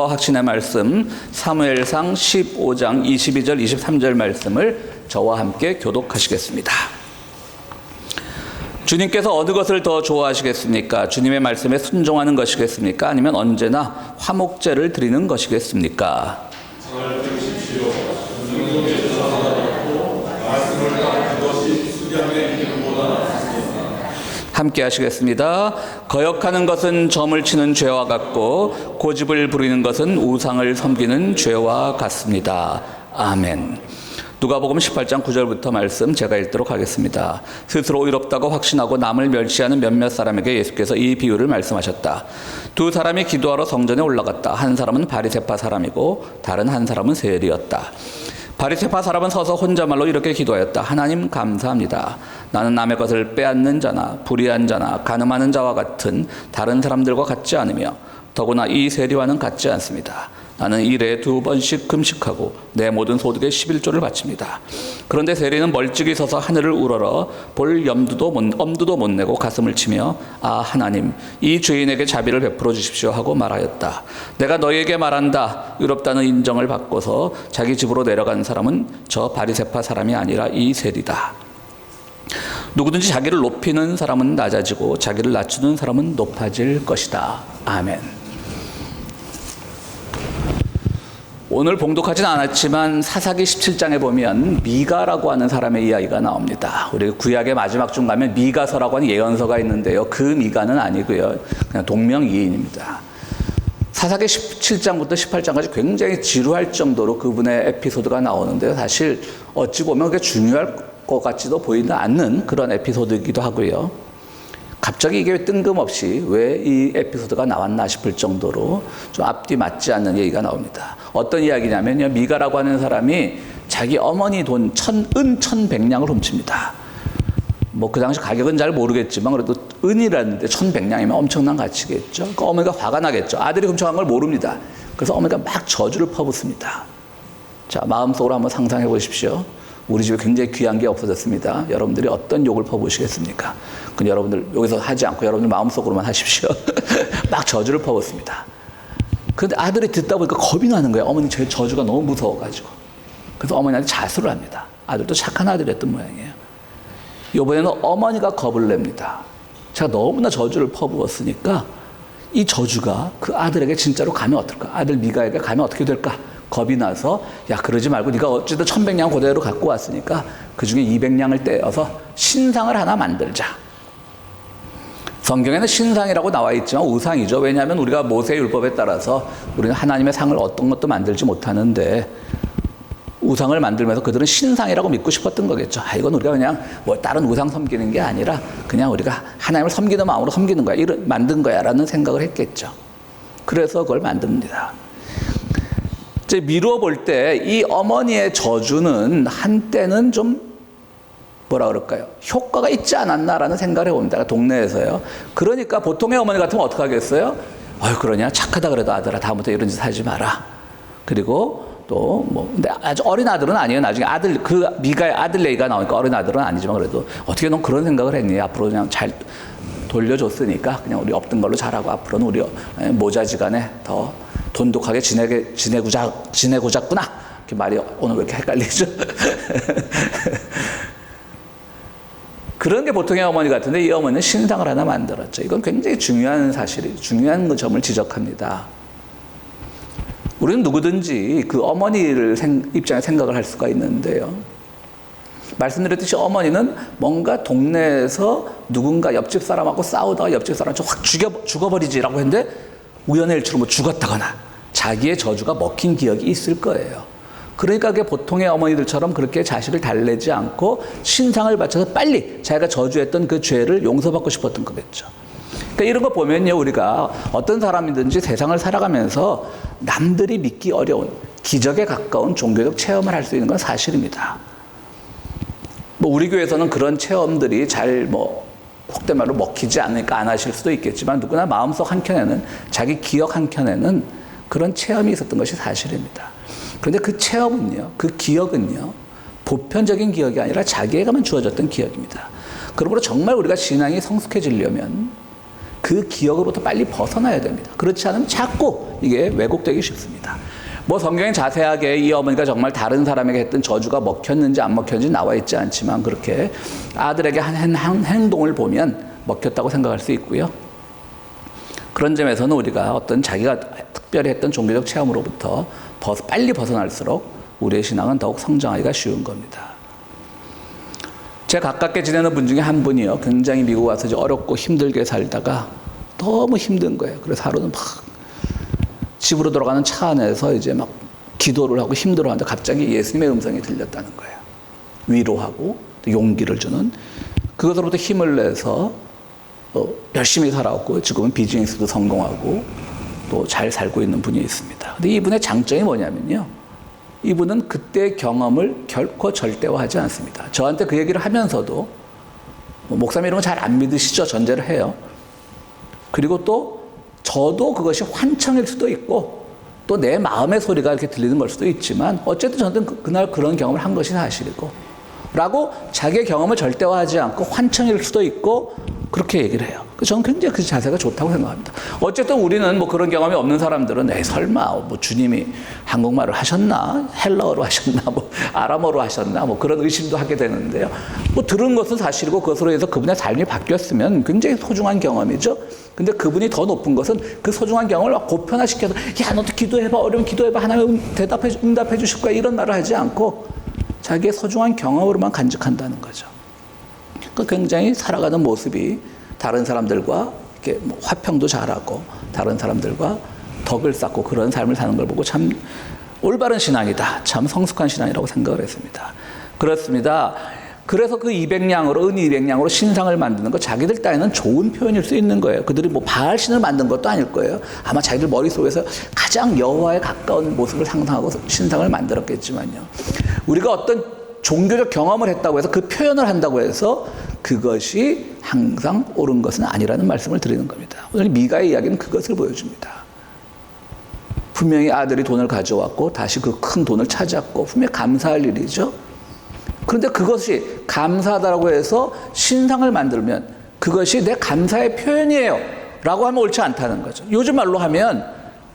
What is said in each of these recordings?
믿음과 확신의 말씀 사무엘상 15장 22절 23절 말씀을 저와 함께 교독하시겠습니다. 주님께서 어느 것을 더 좋아하시겠습니까? 주님의 말씀에 순종하는 것이겠습니까? 아니면 언제나 화목제를 드리는 것이겠습니까? 함께 하시겠습니다. 거역하는 것은 점을 치는 죄와 같고 고집을 부리는 것은 우상을 섬기는 죄와 같습니다. 아멘. 누가복음 18장 9절부터 말씀 제가 읽도록 하겠습니다. 스스로 의롭다고 확신하고 남을 멸시하는 몇몇 사람에게 예수께서 이 비유를 말씀하셨다. 두 사람이 기도하러 성전에 올라갔다. 한 사람은 바리새파 사람이고 다른 한 사람은 세리였다. 바리새파 사람은 서서 혼자말로 이렇게 기도하였다. 하나님 감사합니다. 나는 남의 것을 빼앗는 자나 불의한 자나 간음하는 자와 같은 다른 사람들과 같지 않으며 더구나 이 세리와는 같지 않습니다. 나는 일에 2번씩 금식하고 내 모든 소득의 11조를 바칩니다. 그런데 세리는 멀찍이 서서 하늘을 우러러 볼 엄두도 못 내고 가슴을 치며 아 하나님 이 죄인에게 자비를 베풀어 주십시오 하고 말하였다. 내가 너희에게 말한다. 의롭다는 인정을 받고서 자기 집으로 내려간 사람은 저 바리새파 사람이 아니라 이 세리다. 누구든지 자기를 높이는 사람은 낮아지고 자기를 낮추는 사람은 높아질 것이다. 아멘. 오늘 봉독하진 않았지만 사사기 17장에 보면 미가라고 하는 사람의 이야기가 나옵니다. 우리 구약의 마지막 중 가면 미가서라고 하는 예언서가 있는데요. 그 미가는 아니고요. 그냥 동명이인입니다. 사사기 17장부터 18장까지 굉장히 지루할 정도로 그분의 에피소드가 나오는데요. 사실 어찌 보면 그게 중요할 것 같지도 보이지 않는 그런 에피소드이기도 하고요. 갑자기 이게 뜬금없이 왜 이 에피소드가 나왔나 싶을 정도로 좀 앞뒤 맞지 않는 얘기가 나옵니다. 어떤 이야기냐면요. 미가라고 하는 사람이 자기 어머니 돈 은 1100냥을 훔칩니다. 뭐 그 당시 가격은 잘 모르겠지만 그래도 은이라는데 1100냥이면 엄청난 가치겠죠. 그러니까 어머니가 화가 나겠죠. 아들이 훔쳐간 걸 모릅니다. 그래서 어머니가 막 저주를 퍼붓습니다. 자, 마음속으로 한번 상상해 보십시오. 우리 집에 굉장히 귀한 게 없어졌습니다. 여러분들이 어떤 욕을 퍼부으시겠습니까? 그건 여러분들 여기서 하지 않고 여러분들 마음속으로만 하십시오. 막 저주를 퍼붓습니다. 그런데 아들이 듣다 보니까 겁이 나는 거예요. 어머니 제 저주가 너무 무서워가지고. 그래서 어머니한테 자수를 합니다. 아들도 착한 아들이었던 모양이에요. 이번에는 어머니가 겁을 냅니다. 제가 너무나 저주를 퍼부었으니까 이 저주가 그 아들에게 진짜로 가면 어떨까? 아들 미가에게 가면 어떻게 될까? 겁이 나서 야 그러지 말고 네가 어쨌든 1100냥 그대로 갖고 왔으니까 그중에 200냥을 떼어서 신상을 하나 만들자. 성경에는 신상이라고 나와 있지만 우상이죠. 왜냐하면 우리가 모세의 율법에 따라서 우리는 하나님의 상을 어떤 것도 만들지 못하는데 우상을 만들면서 그들은 신상이라고 믿고 싶었던 거겠죠. 아, 이건 우리가 그냥 뭐 다른 우상 섬기는 게 아니라 그냥 우리가 하나님을 섬기는 마음으로 섬기는 거야. 만든 거야 라는 생각을 했겠죠. 그래서 그걸 만듭니다. 미루어 볼 때 이 어머니의 저주는 한때는 좀 뭐라 그럴까요? 효과가 있지 않았나라는 생각을 해봅니다. 동네에서요. 그러니까 보통의 어머니 같으면 어떻게 하겠어요? 아유 그러냐 착하다 그래도 아들아 다음부터 이런 짓 하지 마라. 그리고 또 뭐 근데 아주 어린 아들은 아니에요. 나중에 아들 그 미가의 아들 얘기가 나오니까 어린 아들은 아니지만 그래도 어떻게 넌 그런 생각을 했니? 앞으로 그냥 잘 돌려줬으니까 그냥 우리 없던 걸로 잘하고 앞으로는 우리 모자지간에 더 돈독하게 지내고자꾸나. 이렇게 말이 오늘 왜 이렇게 헷갈리죠? 그런 게 보통의 어머니 같은데 이 어머니는 신상을 하나 만들었죠. 이건 굉장히 중요한 사실이에요. 중요한 점을 지적합니다. 우리는 누구든지 그 어머니를 입장에 생각을 할 수가 있는데요. 말씀드렸듯이 어머니는 뭔가 동네에서 누군가 옆집 사람하고 싸우다가 옆집 사람 확 죽어버리지라고 했는데 우연의 일치로 뭐 죽었다거나 자기의 저주가 먹힌 기억이 있을 거예요. 그러니까 그게 보통의 어머니들처럼 그렇게 자식을 달래지 않고 신상을 바쳐서 빨리 자기가 저주했던 그 죄를 용서받고 싶었던 거겠죠. 그러니까 이런 거 보면요, 우리가 어떤 사람이든지 세상을 살아가면서 남들이 믿기 어려운 기적에 가까운 종교적 체험을 할 수 있는 건 사실입니다. 뭐 우리 교회에서는 그런 체험들이 잘 속된 말로 먹히지 않으니까 안 하실 수도 있겠지만 누구나 마음속 한켠에는 자기 기억 한켠에는 그런 체험이 있었던 것이 사실입니다. 그런데 그 체험은요, 그 기억은요, 보편적인 기억이 아니라 자기에게만 주어졌던 기억입니다. 그러므로 정말 우리가 신앙이 성숙해지려면 그 그 기억으로부터 빨리 벗어나야 됩니다. 그렇지 않으면 자꾸 이게 왜곡되기 쉽습니다. 뭐 성경에 자세하게 이 어머니가 정말 다른 사람에게 했던 저주가 먹혔는지 안 먹혔는지 나와 있지 않지만 그렇게 아들에게 한 행동을 보면 먹혔다고 생각할 수 있고요. 그런 점에서는 우리가 어떤 자기가 특별히 했던 종교적 체험으로부터 빨리 벗어날수록 우리의 신앙은 더욱 성장하기가 쉬운 겁니다. 제 가깝게 지내는 분 중에 한 분이요. 굉장히 미국 와서 이제 어렵고 힘들게 살다가 너무 힘든 거예요. 그래서 하루는 막 집으로 돌아가는 차 안에서 이제 막 기도를 하고 힘들어하는데 갑자기 예수님의 음성이 들렸다는 거예요. 위로하고 또 용기를 주는. 그것으로부터 힘을 내서 열심히 살아왔고 지금은 비즈니스도 성공하고 또 잘 살고 있는 분이 있습니다. 근데 이분의 장점이 뭐냐면요. 이분은 그때의 경험을 결코 절대화하지 않습니다. 저한테 그 얘기를 하면서도 목사님 이런 거 잘 안 믿으시죠? 전제를 해요. 그리고 또 저도 그것이 환청일 수도 있고 또 내 마음의 소리가 이렇게 들리는 걸 수도 있지만 어쨌든 저는 그날 그런 경험을 한 것이 사실이고 라고 자기의 경험을 절대화하지 않고 환청일 수도 있고 그렇게 얘기를 해요. 저는 굉장히 그 자세가 좋다고 생각합니다. 어쨌든 우리는 뭐 그런 경험이 없는 사람들은 에이 설마 뭐 주님이 한국말을 하셨나 헬라어로 하셨나 뭐 아람어로 하셨나 뭐 그런 의심도 하게 되는데요. 뭐 들은 것은 사실이고 그것으로 해서 그분의 삶이 바뀌었으면 굉장히 소중한 경험이죠. 근데 그분이 더 높은 것은 그 소중한 경험을 보편화시켜서 야 너도 기도해봐 어려운 기도해봐 하나님 응답해 주실 거야 이런 말을 하지 않고 자기의 소중한 경험으로만 간직한다는 거죠. 그 굉장히 살아가는 모습이 다른 사람들과 이렇게 뭐 화평도 잘하고 다른 사람들과 덕을 쌓고 그런 삶을 사는 걸 보고 참 올바른 신앙이다. 참 성숙한 신앙이라고 생각을 했습니다. 그렇습니다. 그래서 그 200냥으로 은 200냥으로 신상을 만드는 거 자기들 딴에는 좋은 표현일 수 있는 거예요. 그들이 뭐 바알신을 만든 것도 아닐 거예요. 아마 자기들 머릿속에서 가장 여호와에 가까운 모습을 상상하고 신상을 만들었겠지만요. 우리가 어떤 종교적 경험을 했다고 해서 그 표현을 한다고 해서 그것이 항상 옳은 것은 아니라는 말씀을 드리는 겁니다. 오늘 미가의 이야기는 그것을 보여줍니다. 분명히 아들이 돈을 가져왔고 다시 그 큰 돈을 찾았고 분명히 감사할 일이죠. 그런데 그것이 감사하다고 해서 신상을 만들면 그것이 내 감사의 표현이에요 라고 하면 옳지 않다는 거죠. 요즘 말로 하면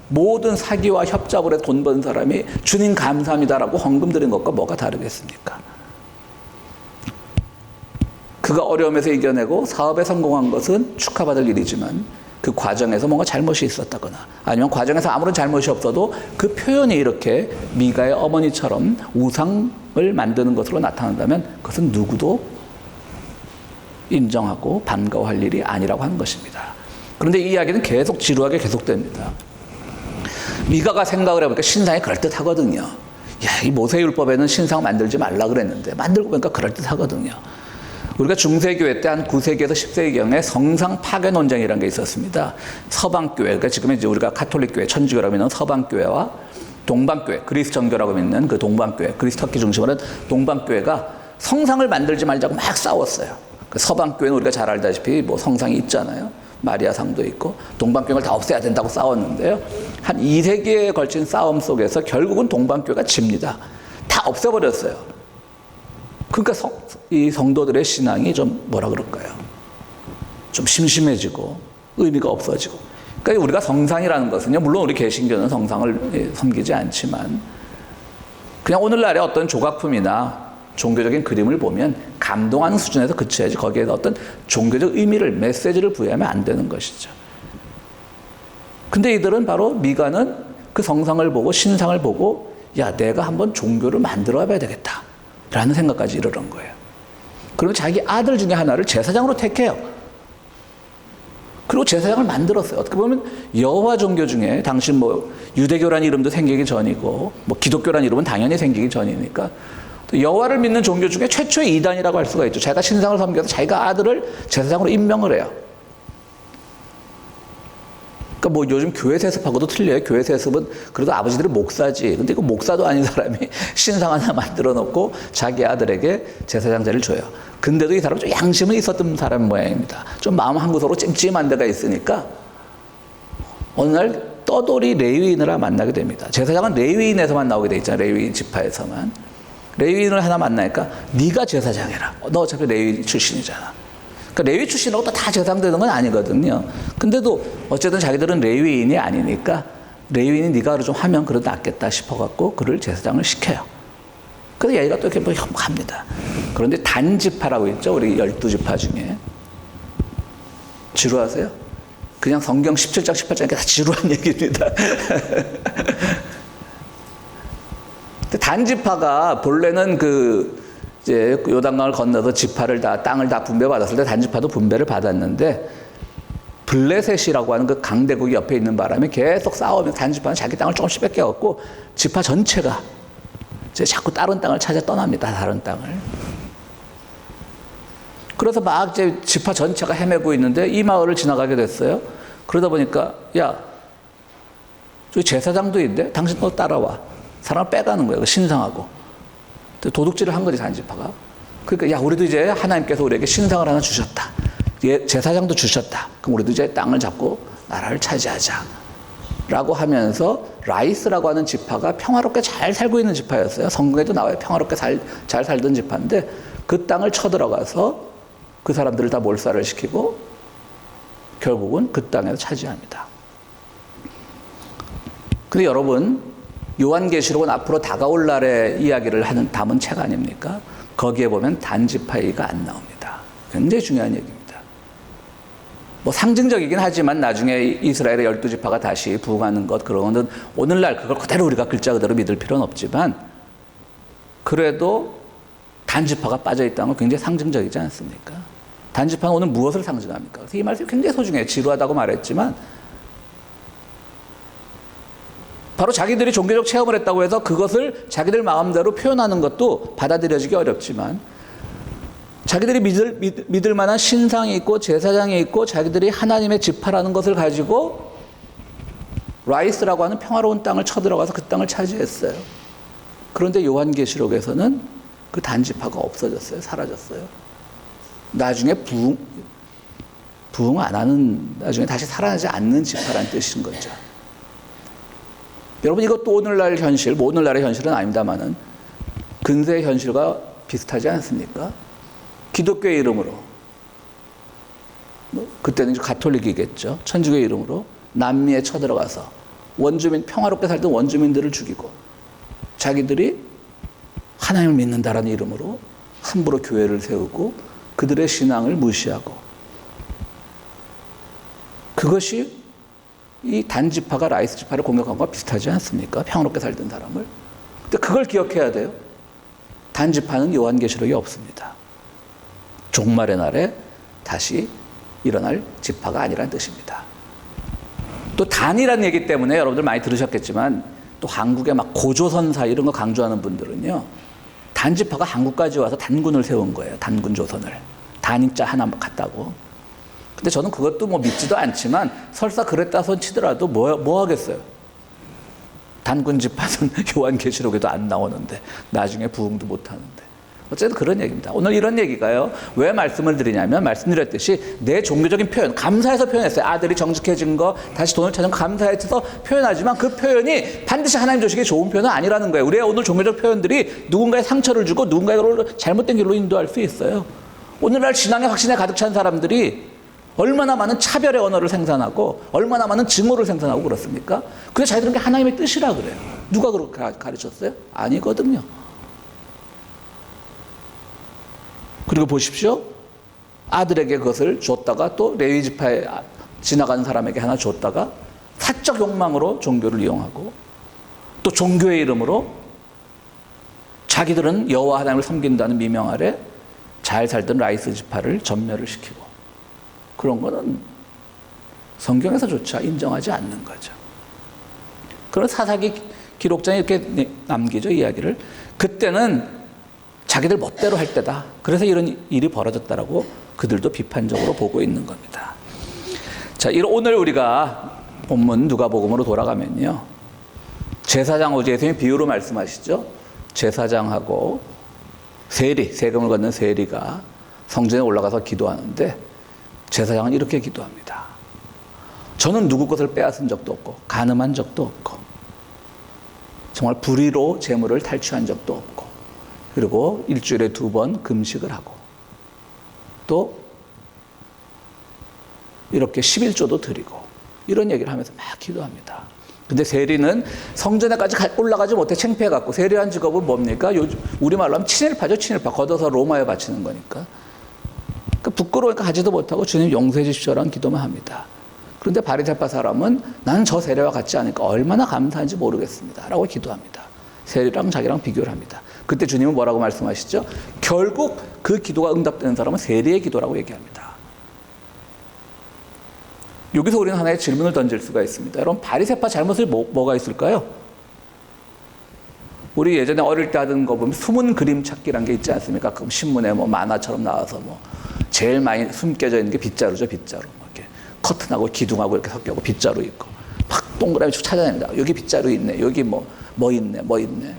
모든 사기와 협잡을 해서 돈 번 사람이 주님 감사합니다라고 헌금 드린 것과 뭐가 다르겠습니까? 그가 어려움에서 이겨내고 사업에 성공한 것은 축하받을 일이지만 그 과정에서 뭔가 잘못이 있었다거나 아니면 과정에서 아무런 잘못이 없어도 그 표현이 이렇게 미가의 어머니처럼 우상을 만드는 것으로 나타난다면 그것은 누구도 인정하고 반가워할 일이 아니라고 하는 것입니다. 그런데 이 이야기는 계속 지루하게 계속됩니다. 미가가 생각을 해보니까 신상이 그럴듯하거든요. 야, 이 모세율법에는 신상 만들지 말라 그랬는데 만들고 보니까 그럴듯하거든요. 우리가 중세교회 때 한 9세기에서 10세기경에 성상 파괴 논쟁이라는 게 있었습니다. 서방교회, 그러니까 지금 이제 우리가 가톨릭교회, 천주교라고 믿는 서방교회와 동방교회, 그리스 정교라고 믿는 그 동방교회, 그리스 터키 중심으로 는 동방교회가 성상을 만들지 말자고 막 싸웠어요. 그 서방교회는 우리가 잘 알다시피 뭐 성상이 있잖아요. 마리아상도 있고 동방교회를 다 없애야 된다고 싸웠는데요. 한 2세기에 걸친 싸움 속에서 결국은 동방교회가 집니다. 다 없애버렸어요. 그러니까 이 성도들의 신앙이 좀 뭐라 그럴까요? 좀 심심해지고 의미가 없어지고. 그러니까 우리가 성상이라는 것은요. 물론 우리 개신교는 성상을 섬기지 않지만 그냥 오늘날의 어떤 조각품이나 종교적인 그림을 보면 감동하는 수준에서 그쳐야지 거기에서 어떤 종교적 의미를 메시지를 부여하면 안 되는 것이죠. 근데 이들은 바로 미가는 그 성상을 보고 신상을 보고 야 내가 한번 종교를 만들어 봐야 되겠다 라는 생각까지 이르는 거예요. 그러면 자기 아들 중에 하나를 제사장으로 택해요. 그리고 제사장을 만들었어요. 어떻게 보면 여호와 종교 중에 당신 뭐 유대교라는 이름도 생기기 전이고 뭐 기독교라는 이름은 당연히 생기기 전이니까 또 여호와를 믿는 종교 중에 최초의 이단이라고 할 수가 있죠. 자기가 신상을 섬겨서 자기가 아들을 제사장으로 임명을 해요. 그러니까 뭐 요즘 교회 세습하고도 틀려요. 교회 세습은 그래도 아버지들이 목사지. 근데 이거 목사도 아닌 사람이 신상 하나 만들어 놓고 자기 아들에게 제사장자를 줘요. 근데도 이 사람은 좀 양심은 있었던 사람 모양입니다. 좀 마음 한구석으로 찜찜한 데가 있으니까 어느 날 떠돌이 레위인을 만나게 됩니다. 제사장은 레위인에서만 나오게 돼 있잖아요. 레위인 지파에서만. 레위인을 하나 만나니까 네가 제사장해라. 너 어차피 레위 출신이잖아. 그러니까 레위 출신하고 또 다 제사장되는 건 아니거든요. 근데도 어쨌든 자기들은 레위인이 아니니까 레위인이 네가 좀 하면 그래도 낫겠다 싶어갖고 그를 제사장을 시켜요. 그래서 얘가 또 이렇게 뭐 합니다. 그런데 단지파라고 있죠. 우리 12지파 중에. 지루하세요? 그냥 성경 17장, 18장이 다 지루한 얘기입니다. 단지파가 본래는 이제 요단강을 건너서 지파를 땅을 다 분배받았을 때 단지파도 분배를 받았는데 블레셋이라고 하는 그 강대국이 옆에 있는 바람에 계속 싸우면서 단지파는 자기 땅을 조금씩 뺏겨갖고 지파 전체가 이제 자꾸 다른 땅을 찾아 떠납니다. 다른 땅을. 그래서 막 이제 지파 전체가 헤매고 있는데 이 마을을 지나가게 됐어요. 그러다 보니까 야, 저기 제사장도 있는데 당신 너 따라와. 사람을 빼가는 거예요. 신상하고. 도둑질을 한 거지 단지파가. 그러니까 야, 우리도 이제 하나님께서 우리에게 신상을 하나 주셨다. 제사장도 주셨다. 그럼 우리도 이제 땅을 잡고 나라를 차지하자. 라고 하면서 라이스라고 하는 지파가 평화롭게 잘 살고 있는 지파였어요. 성경에도 나와요. 평화롭게 잘 살던 지파인데 그 땅을 쳐들어가서 그 사람들을 다 몰살을 시키고 결국은 그 땅에서 차지합니다. 근데 여러분, 요한계시록은 앞으로 다가올 날의 이야기를 담은 책 아닙니까? 거기에 보면 단지파이가 안 나옵니다. 굉장히 중요한 얘기입니다. 뭐 상징적이긴 하지만 나중에 이스라엘의 12지파가 다시 부흥하는 것, 그런 거는 오늘날 그걸 그대로 우리가 글자 그대로 믿을 필요는 없지만 그래도 단지파가 빠져있다는 건 굉장히 상징적이지 않습니까? 단지파는 오늘 무엇을 상징합니까? 그래서 이 말씀이 굉장히 소중해요. 지루하다고 말했지만 바로 자기들이 종교적 체험을 했다고 해서 그것을 자기들 마음대로 표현하는 것도 받아들여지기 어렵지만 자기들이 믿을 만한 신상이 있고 제사장이 있고 자기들이 하나님의 지파라는 것을 가지고 라이스라고 하는 평화로운 땅을 쳐들어가서 그 땅을 차지했어요. 그런데 요한계시록에서는 그 단지파가 없어졌어요. 사라졌어요. 나중에 부흥 안 하는, 나중에 다시 살아나지 않는 지파라는 뜻인 거죠. 여러분, 이것도 오늘날 현실, 뭐 오늘날의 현실은 아닙니다만은 근세의 현실과 비슷하지 않습니까? 기독교의 이름으로, 그때는 이제 가톨릭이겠죠. 천주교의 이름으로 남미에 쳐들어가서 평화롭게 살던 원주민들을 죽이고 자기들이 하나님을 믿는다라는 이름으로 함부로 교회를 세우고 그들의 신앙을 무시하고, 그것이 이 단지파가 라이스 지파를 공격한 것과 비슷하지 않습니까? 평화롭게 살던 사람을. 근데 그걸 기억해야 돼요. 단지파는 요한계시록이 없습니다. 종말의 날에 다시 일어날 지파가 아니라는 뜻입니다. 또 단이라는 얘기 때문에 여러분들 많이 들으셨겠지만 또 한국의 막 고조선사 이런 거 강조하는 분들은요, 단지파가 한국까지 와서 단군을 세운 거예요. 단군 조선을. 단인자 하나 같다고. 근데 저는 그것도 뭐 믿지도 않지만 설사 그랬다 손 치더라도 뭐 하겠어요. 단군 지파는 요한계시록에도 안 나오는데 나중에 부흥도 못 하는데. 어쨌든 그런 얘기입니다. 오늘 이런 얘기가요. 왜 말씀을 드리냐면 말씀드렸듯이 내 종교적인 표현, 감사해서 표현했어요. 아들이 정직해진 거, 다시 돈을 찾은 거 감사해서 표현하지만 그 표현이 반드시 하나님 주시기에 좋은 표현은 아니라는 거예요. 우리의 오늘 종교적 표현들이 누군가의 상처를 주고 누군가를 잘못된 길로 인도할 수 있어요. 오늘날 신앙의 확신에 가득 찬 사람들이 얼마나 많은 차별의 언어를 생산하고 얼마나 많은 증오를 생산하고 그렇습니까? 근데 자기들은 게 하나님의 뜻이라 그래요. 누가 그렇게 가르쳤어요? 아니거든요. 그리고 보십시오. 아들에게 그것을 줬다가 또 레위 지파에 지나가는 사람에게 하나 줬다가 사적 욕망으로 종교를 이용하고 또 종교의 이름으로 자기들은 여호와 하나님을 섬긴다는 미명 아래 잘 살던 라이스 지파를 전멸을 시키고, 그런 거는 성경에서조차 인정하지 않는 거죠. 그런 사사기 기록장에 이렇게 남기죠, 이야기를. 그때는 자기들 멋대로 할 때다. 그래서 이런 일이 벌어졌다라고 그들도 비판적으로 보고 있는 겁니다. 자, 오늘 우리가 본문 누가복음으로 돌아가면요, 제사장, 어제 예수님이 비유로 말씀하시죠. 제사장하고 세금을 걷는 세리가 성전에 올라가서 기도하는데 제사장은 이렇게 기도합니다. 저는 누구 것을 빼앗은 적도 없고 간음한 적도 없고 정말 불의로 재물을 탈취한 적도 없고, 그리고 일주일에 2번 금식을 하고 또 이렇게 11조도 드리고 이런 얘기를 하면서 막 기도합니다. 근데 세리는 성전에까지 올라가지 못해 창피해갖고 세리한 직업은 뭡니까? 우리말로 하면 친일파죠. 친일파. 걷어서 로마에 바치는 거니까. 그러니까 부끄러우니까 하지도 못하고 주님 용서해 주십시오라는 기도만 합니다. 그런데 바리새파 사람은 나는 저 세리와 같지 않으니까 얼마나 감사한지 모르겠습니다 라고 기도합니다. 세리랑 자기랑 비교를 합니다. 그때 주님은 뭐라고 말씀하시죠? 결국 그 기도가 응답되는 사람은 세리의 기도라고 얘기합니다. 여기서 우리는 하나의 질문을 던질 수가 있습니다. 여러분, 바리새파 잘못이 뭐가 있을까요? 우리 예전에 어릴 때 하던 거 보면 숨은 그림 찾기란 게 있지 않습니까? 가끔 신문에 뭐 만화처럼 나와서 뭐 제일 많이 숨겨져 있는 게 빗자루죠, 빗자루. 이렇게 커튼하고 기둥하고 이렇게 섞여고 빗자루 있고 막 동그라미 쭉 찾아냅니다. 여기 빗자루 있네, 여기 뭐 있네.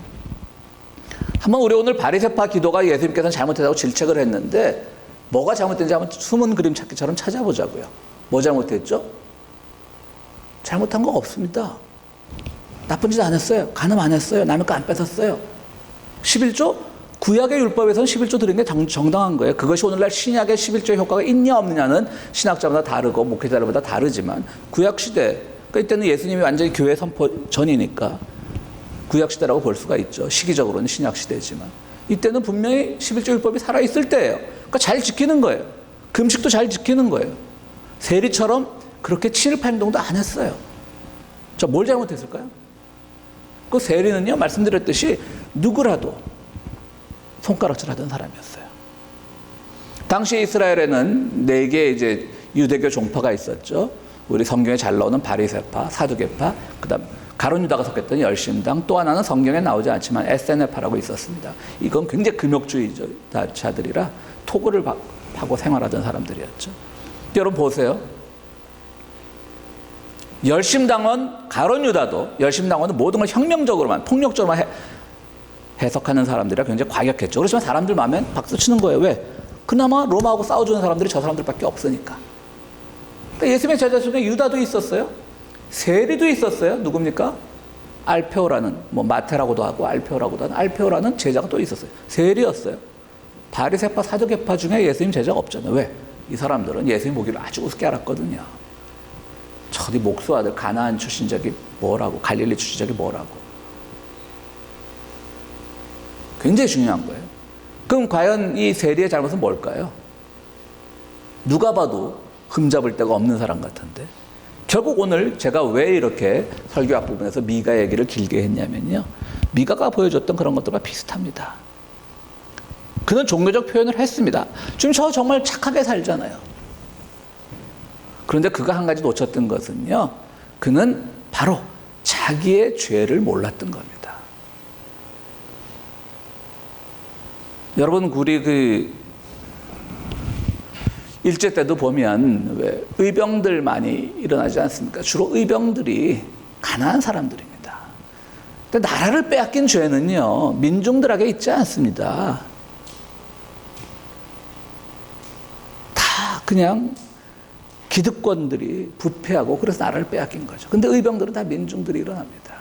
한번 우리 오늘 바리새파 기도가 예수님께서는 잘못했다고 질책을 했는데 뭐가 잘못된지 한번 숨은 그림 찾기처럼 찾아보자고요. 뭐 잘못했죠? 잘못한 거 없습니다. 나쁜 짓 안 했어요. 간음 안 했어요. 남의 거 안 뺏었어요. 11조? 구약의 율법에서는 11조 드리는 게 정당한 거예요. 그것이 오늘날 신약의 11조의 효과가 있냐 없느냐는 신학자마다 다르고 목회자마다 다르지만 구약 시대, 그러니까 이때는 예수님이 완전히 교회 선포 전이니까 구약 시대라고 볼 수가 있죠. 시기적으로는 신약 시대지만 이때는 분명히 11조 율법이 살아있을 때예요. 그러니까 잘 지키는 거예요. 금식도 잘 지키는 거예요. 세리처럼 그렇게 친일파 행동도 안 했어요. 저 뭘 잘못했을까요? 그 세리는요, 말씀드렸듯이 누구라도 손가락질 하던 사람이었어요. 당시 이스라엘에는 4개의 이제 유대교 종파가 있었죠. 우리 성경에 잘 나오는 바리새파, 사두개파, 그다음 가룟 유다가 섞였던 열심당, 또 하나는 성경에 나오지 않지만 에세네파라고 있었습니다. 이건 굉장히 금욕주의자들이라 토굴을 파고 생활하던 사람들이었죠. 여러분 보세요. 열심당원, 가룟 유다도 열심당원은 모든 걸 혁명적으로만, 폭력적으로만 해석하는 사람들이라 굉장히 과격했죠. 그렇지만 사람들 마음에 박수 치는 거예요. 왜? 그나마 로마하고 싸워주는 사람들이 저 사람들밖에 없으니까. 그러니까 예수님의 제자 중에 유다도 있었어요. 세리도 있었어요. 누굽니까? 알페오라는, 뭐 마테라고도 하고 알페오라고도 하는 알페오라는 제자가 또 있었어요. 세리였어요. 바리새파, 사두개파 중에 예수님 제자가 없잖아요. 왜? 이 사람들은 예수님 보기를 아주 우습게 알았거든요. 저기 목수 아들 가나안 출신적이 뭐라고, 갈릴리 출신적이 뭐라고. 굉장히 중요한 거예요. 그럼 과연 이 세리의 잘못은 뭘까요? 누가 봐도 흠잡을 데가 없는 사람 같은데. 결국 오늘 제가 왜 이렇게 설교 앞부분에서 미가 얘기를 길게 했냐면요, 미가가 보여줬던 그런 것들과 비슷합니다. 그는 종교적 표현을 했습니다. 지금 저 정말 착하게 살잖아요. 그런데 그가 한 가지 놓쳤던 것은요, 그는 바로 자기의 죄를 몰랐던 겁니다. 여러분, 우리 그 일제 때도 보면 왜 의병들 많이 일어나지 않습니까? 주로 의병들이 가난한 사람들입니다. 근데 나라를 빼앗긴 죄는요, 민중들에게 있지 않습니다. 다 그냥 기득권들이 부패하고 그래서 나라를 빼앗긴 거죠. 근데 의병들은 다 민중들이 일어납니다.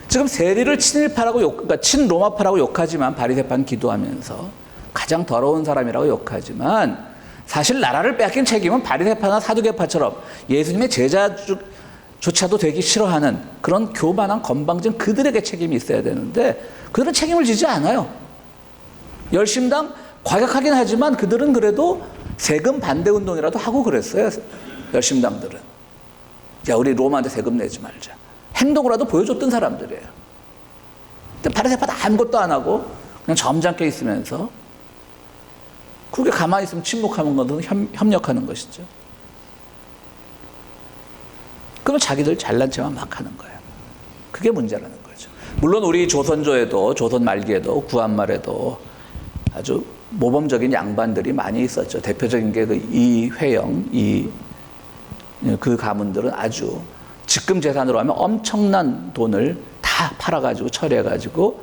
지금 세리를 친일파라고 그러니까 친로마파라고 욕하지만 바리새파는 기도하면서 가장 더러운 사람이라고 욕하지만 사실 나라를 빼앗긴 책임은 바리새파나 사두개파처럼 예수님의 제자조차도 되기 싫어하는 그런 교만한 건방진 그들에게 책임이 있어야 되는데 그들은 책임을 지지 않아요. 열심당 과격하긴 하지만 그들은 그래도 세금 반대 운동이라도 하고 그랬어요. 열심당들은. 야, 우리 로마한테 세금 내지 말자. 행동으로라도 보여줬던 사람들이에요. 근데 바리새파는 아무것도 안 하고 그냥 점잖게 있으면서 그렇게 가만히 있으면 침묵하는 것은 협력하는 것이죠. 그러면 자기들 잘난 체만 막 하는 거예요. 그게 문제라는 거죠. 물론 우리 조선조에도, 조선 말기에도, 구한말에도 아주 모범적인 양반들이 많이 있었죠. 대표적인 게 그 이회영, 그 가문들은 아주 직금 재산으로 하면 엄청난 돈을 다 팔아가지고 처리해가지고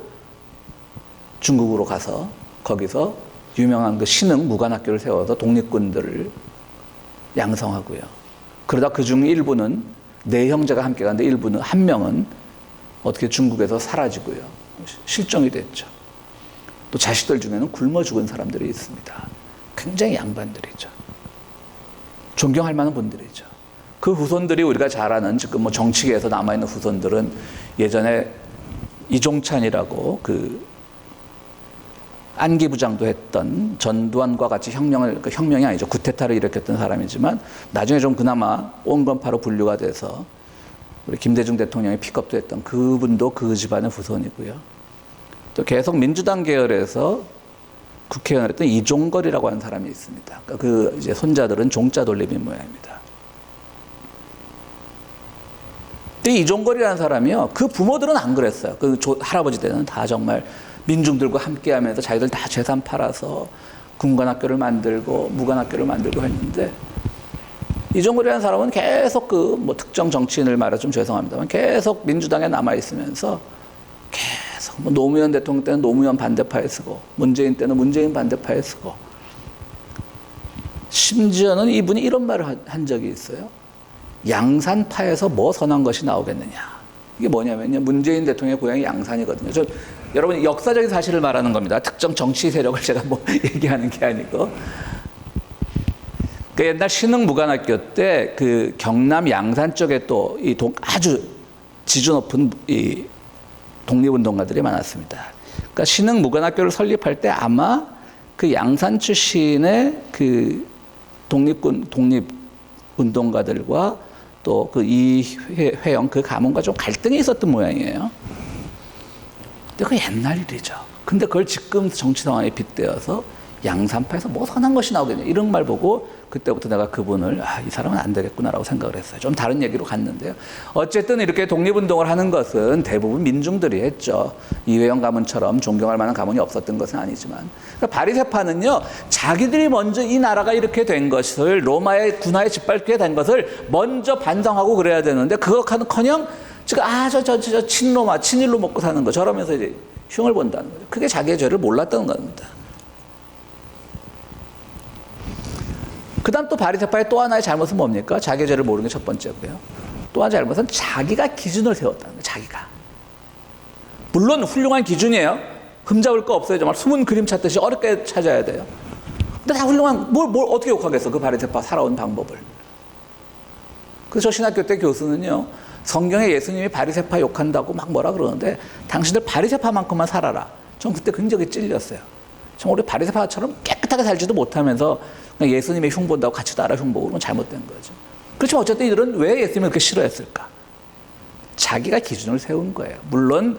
중국으로 가서 거기서 유명한 그 신흥 무관학교를 세워서 독립군들을 양성하고요. 그러다 그중 일부는 네 형제가 함께 갔는데 일부는 한 명은 어떻게 중국에서 사라지고요. 실종이 됐죠. 또 자식들 중에는 굶어 죽은 사람들이 있습니다. 굉장히 양반들이죠. 존경할 만한 분들이죠. 그 후손들이 우리가 잘 아는 지금 뭐 정치계에서 남아있는 후손들은 예전에 이종찬이라고 그 안기부장도 했던 전두환과 같이 혁명이 아니죠. 쿠데타를 일으켰던 사람이지만 나중에 좀 그나마 온건파로 분류가 돼서 우리 김대중 대통령이 픽업도 했던 그분도 그 집안의 후손이고요. 또 계속 민주당 계열에서 국회의원을 했던 이종걸이라고 하는 사람이 있습니다. 그 이제 손자들은 종자 돌림인 모양입니다. 근데 이종걸이라는 사람이요, 그 부모들은 안 그랬어요. 그 할아버지 때는 다 정말 민중들과 함께하면서 자기들 다 재산 팔아서 군관학교를 만들고 무관학교를 만들고 했는데, 이종걸이라는 사람은 계속 그 뭐 특정 정치인을 말해 좀 죄송합니다만 계속 민주당에 남아 있으면서 계속 뭐 노무현 대통령 때는 노무현 반대파에 쓰고 문재인 때는 문재인 반대파에 쓰고, 심지어는 이분이 이런 말을 한 적이 있어요. 양산파에서 뭐 선한 것이 나오겠느냐. 이게 뭐냐면요, 문재인 대통령의 고향이 양산이거든요. 여러분 역사적인 사실을 말하는 겁니다. 특정 정치 세력을 제가 뭐 얘기하는 게 아니고. 그 옛날 신흥무관학교 때 그 경남 양산 쪽에 또 이 아주 지주 높은 이 독립운동가들이 많았습니다. 그러니까 신흥무관학교를 설립할 때 아마 그 양산 출신의 그 독립운동가들과 또 그 이회영 그 가문과 좀 갈등이 있었던 모양이에요. 근데 그 옛날 일이죠. 근데 그걸 지금 정치 상황에 빗대어서 양산파에서 뭐 선한 것이 나오겠냐 이런 말 보고 그때부터 내가 그분을 이 사람은 안 되겠구나라고 생각을 했어요. 좀 다른 얘기로 갔는데요. 어쨌든 이렇게 독립운동을 하는 것은 대부분 민중들이 했죠. 이회영 가문처럼 존경할 만한 가문이 없었던 것은 아니지만, 그러니까 바리새파는요, 자기들이 먼저 이 나라가 이렇게 된 것을 로마의 군화에 짓밟게 된 것을 먼저 반성하고 그래야 되는데 그것하는커녕 지금 저 친로마 친일로 먹고 사는 거 저러면서 이제 흉을 본다는 거죠. 그게 자기의 죄를 몰랐다는 겁니다. 그 다음 또 바리새파의 또 하나의 잘못은 뭡니까? 자기의 죄를 모르는 게 첫 번째고요. 또 하나의 잘못은 자기가 기준을 세웠다는 거예요. 자기가. 물론 훌륭한 기준이에요. 흠잡을 거 없어요. 정말 숨은 그림 찾듯이 어렵게 찾아야 돼요. 근데 다 훌륭한, 뭘 어떻게 욕하겠어. 그 바리새파 살아온 방법을. 그래서 저 신학교 때 교수는요, 성경에 예수님이 바리새파 욕한다고 막 뭐라 그러는데 당신들 바리새파만큼만 살아라. 전 그때 굉장히 찔렸어요. 정말 우리 바리새파처럼 깨끗하게 살지도 못하면서 예수님의 흉본다고 같이 따라 흉보고 그러면 잘못된 거죠. 그렇지만 어쨌든 이들은 왜 예수님을 그렇게 싫어했을까? 자기가 기준을 세운 거예요. 물론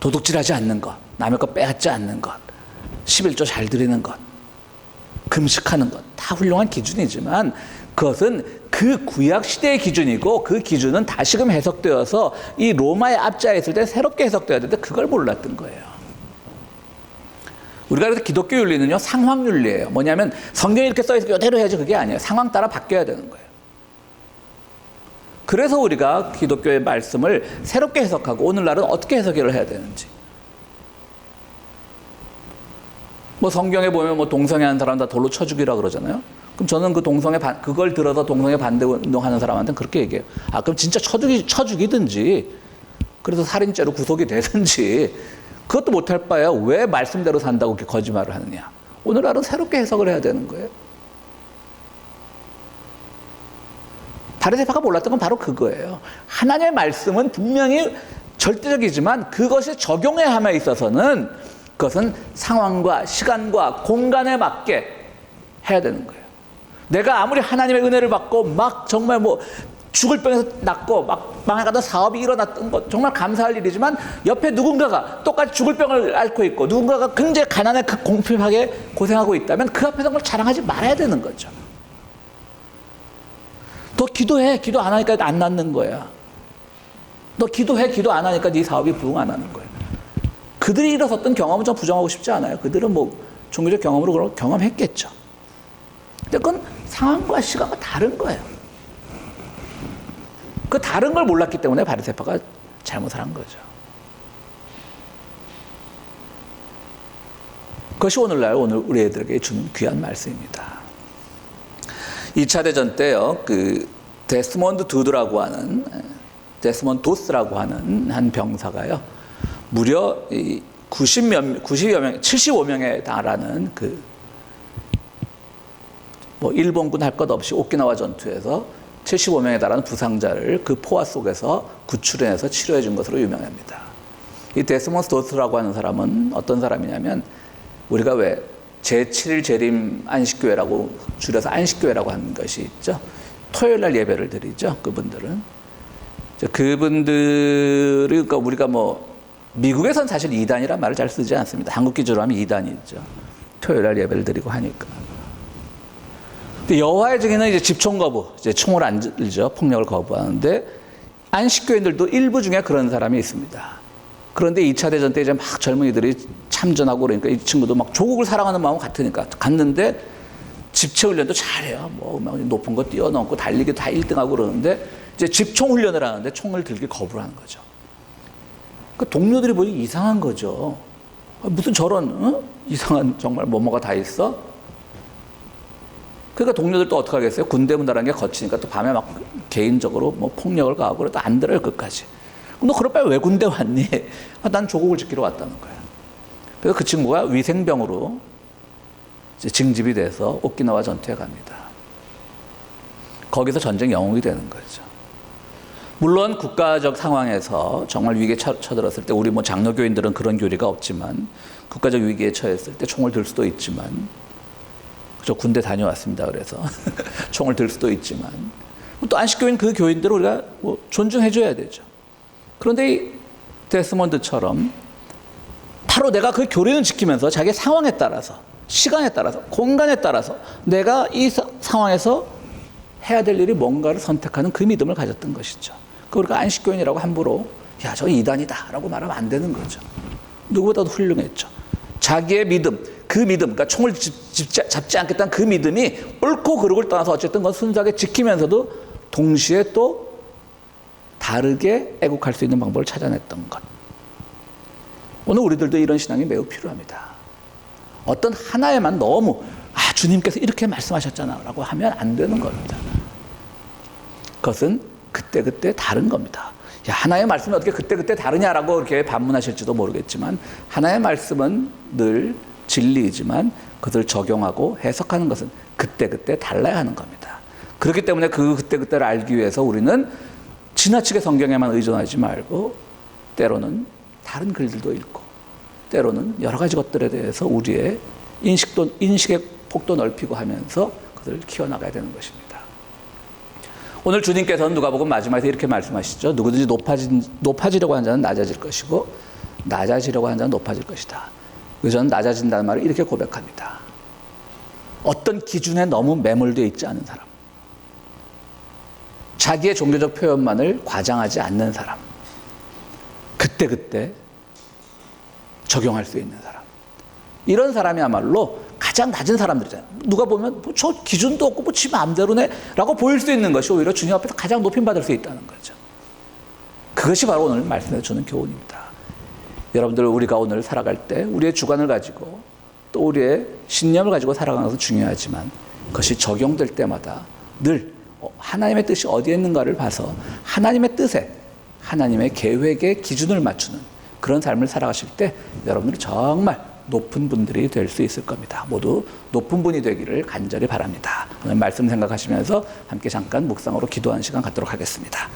도둑질하지 않는 것, 남의 것 빼앗지 않는 것, 11조 잘 드리는 것, 금식하는 것, 다 훌륭한 기준이지만 그것은 그 구약 시대의 기준이고 그 기준은 다시금 해석되어서 이 로마의 압자에 있을 때 새롭게 해석되어야 되는데 그걸 몰랐던 거예요. 우리가 그래서 기독교 윤리는요, 상황 윤리예요. 뭐냐면 성경에 이렇게 써있으니까 이대로 해야지 그게 아니에요. 상황 따라 바뀌어야 되는 거예요. 그래서 우리가 기독교의 말씀을 새롭게 해석하고 오늘날은 어떻게 해석을 해야 되는지. 뭐 성경에 보면 뭐 동성애하는 사람 다 돌로 쳐 죽이라 그러잖아요. 그럼 저는 그걸 들어서 동성애 반대 운동하는 사람한테는 그렇게 얘기해요. 그럼 진짜 쳐 죽이든지, 그래서 살인죄로 구속이 되든지, 그것도 못할 바에야 왜 말씀대로 산다고 이렇게 거짓말을 하느냐. 오늘날은 새롭게 해석을 해야 되는 거예요. 바리새파가 몰랐던 건 바로 그거예요. 하나님의 말씀은 분명히 절대적이지만 그것이 적용의 함에 있어서는 그것은 상황과 시간과 공간에 맞게 해야 되는 거예요. 내가 아무리 하나님의 은혜를 받고 막 정말 뭐 죽을 병에서 낫고 막 망해가던 사업이 일어났던 것 정말 감사할 일이지만 옆에 누군가가 똑같이 죽을 병을 앓고 있고 누군가가 굉장히 가난에 공핍하게 고생하고 있다면 그 앞에서 그걸 자랑하지 말아야 되는 거죠. 너 기도해. 기도 안 하니까 안 낫는 거야. 너 기도해. 기도 안 하니까 네 사업이 부흥 안 하는 거야. 그들이 일어섰던 경험은 좀 부정하고 싶지 않아요. 그들은 뭐 종교적 경험으로 그런 경험했겠죠. 근데 그건 상황과 시간과 다른 거예요. 그 다른 걸 몰랐기 때문에 바리새파가 잘못을 한 거죠. 그것이 오늘 우리 애들에게 주는 귀한 말씀입니다. 2차 대전 때요, 그 데스몬드 도스라고 하는 한 병사가요, 무려 75명에 달하는 그 뭐 일본군 할 것 없이 오키나와 전투에서 75명에 달하는 부상자를 그 포화 속에서 구출해내서 치료해 준 것으로 유명합니다. 이 데스몬드 도스라고 하는 사람은 어떤 사람이냐면 우리가 왜 제7일 재림 안식교회라고 줄여서 안식교회라고 하는 것이 있죠. 토요일 날 예배를 드리죠. 그분들은. 그분들이 그러니까 우리가 뭐 미국에선 사실 이단이란 말을 잘 쓰지 않습니다. 한국 기준으로 하면 이단이 있죠. 토요일 날 예배를 드리고 하니까. 근데 여호와의 증인은 이제 집총 거부, 이제 총을 안 들죠. 폭력을 거부하는데 안식교인들도 일부 중에 그런 사람이 있습니다. 그런데 2차 대전 때 이제 막 젊은이들이 참전하고 그러니까 이 친구도 막 조국을 사랑하는 마음 같으니까 갔는데 집체 훈련도 잘해요. 뭐 높은 거 뛰어넘고 달리기 다 1등하고 그러는데 이제 집총 훈련을 하는데 총을 들기 거부를 하는 거죠. 그 동료들이 보니 이상한 거죠. 무슨 저런 이상한 정말 뭐뭐가 다 있어? 그러니까 동료들도 어떻게 하겠어요? 군대 문화라는 게 거치니까 또 밤에 막 개인적으로 뭐 폭력을 가하고 그래도 안 들어요 끝까지. 너 그럴 바에 왜 군대 왔니? 난 조국을 지키러 왔다는 거야. 그래서 그 친구가 위생병으로 이제 징집이 돼서 오키나와 전투에 갑니다. 거기서 전쟁 영웅이 되는 거죠. 물론 국가적 상황에서 정말 위기에 처들었을 때 우리 뭐 장로교인들은 그런 교리가 없지만 국가적 위기에 처했을 때 총을 들 수도 있지만 저 군대 다녀왔습니다. 그래서 총을 들 수도 있지만 또 안식교인 그 교인들을 우리가 뭐 존중해줘야 되죠. 그런데 이 데스몬드처럼 바로 내가 그 교리를 지키면서 자기의 상황에 따라서 시간에 따라서 공간에 따라서 내가 이 상황에서 해야 될 일이 뭔가를 선택하는 그 믿음을 가졌던 것이죠. 그러니까 안식교인이라고 함부로 야, 저 이단이다 라고 말하면 안 되는 거죠. 누구보다도 훌륭했죠. 자기의 믿음, 그 믿음, 그러니까 총을 잡지 않겠다는 그 믿음이 옳고 그르고를 떠나서 어쨌든 그건 순수하게 지키면서도 동시에 또 다르게 애국할 수 있는 방법을 찾아냈던 것. 오늘 우리들도 이런 신앙이 매우 필요합니다. 어떤 하나에만 너무 주님께서 이렇게 말씀하셨잖아 라고 하면 안 되는 겁니다. 그것은 그때그때 다른 겁니다. 야, 하나의 말씀이 어떻게 그때그때 다르냐라고 이렇게 반문하실지도 모르겠지만 하나의 말씀은 늘 진리이지만 그것을 적용하고 해석하는 것은 그때그때 달라야 하는 겁니다. 그렇기 때문에 그 그때그때를 알기 위해서 우리는 지나치게 성경에만 의존하지 말고 때로는 다른 글들도 읽고 때로는 여러 가지 것들에 대해서 우리의 인식의 폭도 넓히고 하면서 그것을 키워나가야 되는 것입니다. 오늘 주님께서는 누가복음 마지막에 이렇게 말씀하시죠. 누구든지 높아지려고 하는 자는 낮아질 것이고 낮아지려고 하는 자는 높아질 것이다. 그래서 저는 낮아진다는 말을 이렇게 고백합니다. 어떤 기준에 너무 매몰되어 있지 않은 사람, 자기의 종교적 표현만을 과장하지 않는 사람, 그때그때 적용할 수 있는 사람, 이런 사람이야말로 가장 낮은 사람들이잖아요. 누가 보면 저 기준도 없고 뭐 지 마음대로네 라고 보일 수 있는 것이 오히려 주님 앞에서 가장 높임받을 수 있다는 거죠. 그것이 바로 오늘 말씀해 주는 교훈입니다. 여러분들, 우리가 오늘 살아갈 때 우리의 주관을 가지고 또 우리의 신념을 가지고 살아가는 것은 중요하지만 그것이 적용될 때마다 늘 하나님의 뜻이 어디에 있는가를 봐서 하나님의 뜻에, 하나님의 계획에 기준을 맞추는 그런 삶을 살아가실 때 여러분들이 정말 높은 분들이 될 수 있을 겁니다. 모두 높은 분이 되기를 간절히 바랍니다. 오늘 말씀 생각하시면서 함께 잠깐 묵상으로 기도하는 시간 갖도록 하겠습니다.